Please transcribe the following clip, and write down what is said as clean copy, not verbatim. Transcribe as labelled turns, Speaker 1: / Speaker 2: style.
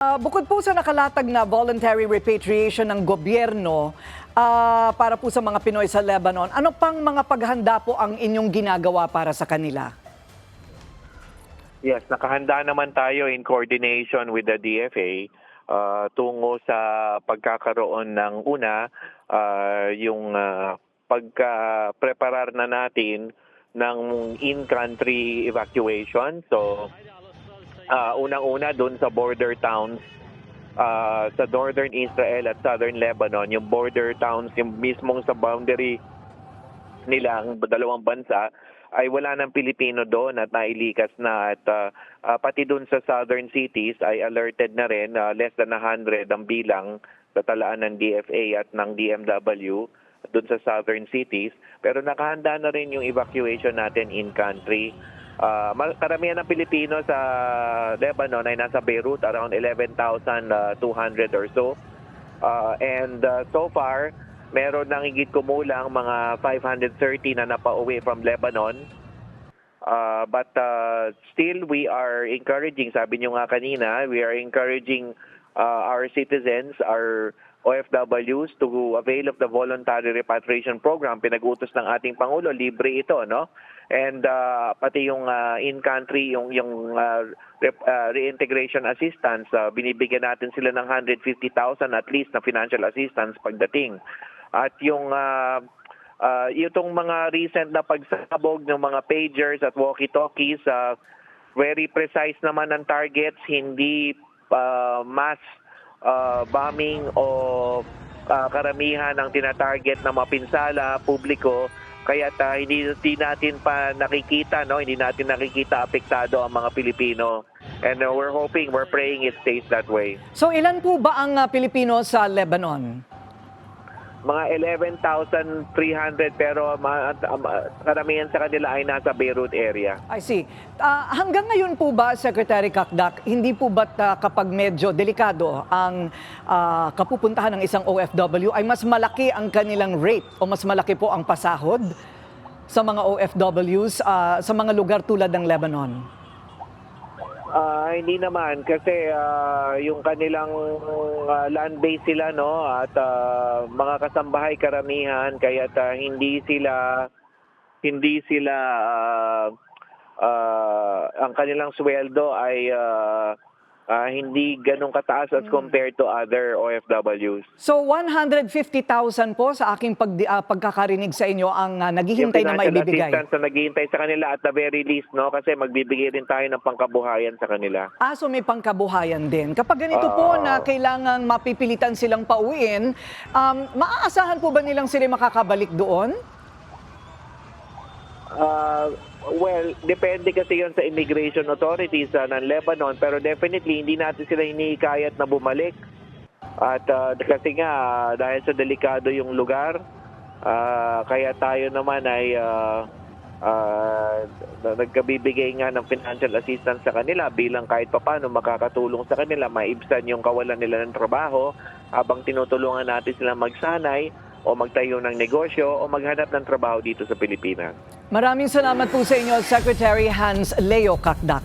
Speaker 1: Bukod po sa nakalatag na voluntary repatriation ng gobyerno para po sa mga Pinoy sa Lebanon, ano pang mga paghanda po ang inyong ginagawa para sa kanila?
Speaker 2: Yes, nakahanda naman tayo in coordination with the DFA tungo sa pagkakaroon ng yung pagka-preparar na natin ng in-country evacuation. So, unang-una doon sa border towns sa northern Israel at southern Lebanon, yung border towns, yung mismong sa boundary nilang dalawang bansa, ay wala ng Pilipino doon at nailikas na. At pati doon sa southern cities ay alerted na rin, less than 100 ang bilang sa talaan ng DFA at ng DMW doon sa southern cities. Pero nakahanda na rin yung evacuation natin in-country. Karamihan ng Pilipino sa Lebanon ay nasa Beirut, around 11,200 or so. So far, meron nang higit kumulang mga 530 na napauwi from Lebanon. But still, we are encouraging, sabi nyo nga kanina, we are encouraging our citizens, our OFWs to avail of the voluntary repatriation program. Pinag-utos ng ating Pangulo, libre ito, no? And pati yung in-country, yung reintegration assistance, binibigyan natin sila ng 150,000 at least na financial assistance pagdating. At yung itong mga recent na pagsabog ng mga pagers at walkie-talkies, very precise naman ang targets, hindi mass bombing o karamihan ang tinatarget na mapinsala, publiko. Kaya hindi natin pa nakikita, no? Hindi natin nakikita apektado ang mga Pilipino. And we're hoping, we're praying it stays that way.
Speaker 1: So ilan po ba ang Pilipino sa Lebanon?
Speaker 2: Mga 11,300 pero karamihan sa kanila ay nasa Beirut area.
Speaker 1: I see. Hanggang ngayon po ba, Secretary Kakdak, hindi po ba't kapag medyo delikado ang kapupuntahan ng isang OFW ay mas malaki ang kanilang rate o mas malaki po ang pasahod sa mga OFWs sa mga lugar tulad ng Lebanon?
Speaker 2: Hindi naman kasi yung kanilang land base sila, no, at mga kasambahay karamihan, kaya hindi sila ang kanilang sweldo ay hindi ganun kataas as compared to other OFWs.
Speaker 1: So 150,000 po sa aking pagkakarinig sa inyo ang naghihintay na maibibigay.
Speaker 2: Yung financial assistance na naghihintay sa kanila at the very least, no, kasi magbibigay din tayo ng pangkabuhayan sa kanila.
Speaker 1: So may pangkabuhayan din. Kapag ganito po na kailangang mapipilitan silang pauwiin, maaasahan po ba nilang sila makakabalik doon?
Speaker 2: Well, depende kasi yon sa immigration authorities ng Lebanon, pero definitely hindi natin sila hinihikayat na bumalik. At kasi nga dahil sa delikado yung lugar, kaya tayo naman ay nagkabibigay nga ng financial assistance sa kanila bilang kahit papaano makakatulong sa kanila maibsan yung kawalan nila ng trabaho habang tinutulungan natin sila magsanay o magtayo ng negosyo o maghanap ng trabaho dito sa Pilipinas.
Speaker 1: Maraming salamat po sa inyo, Secretary Hans Leo Kakdak.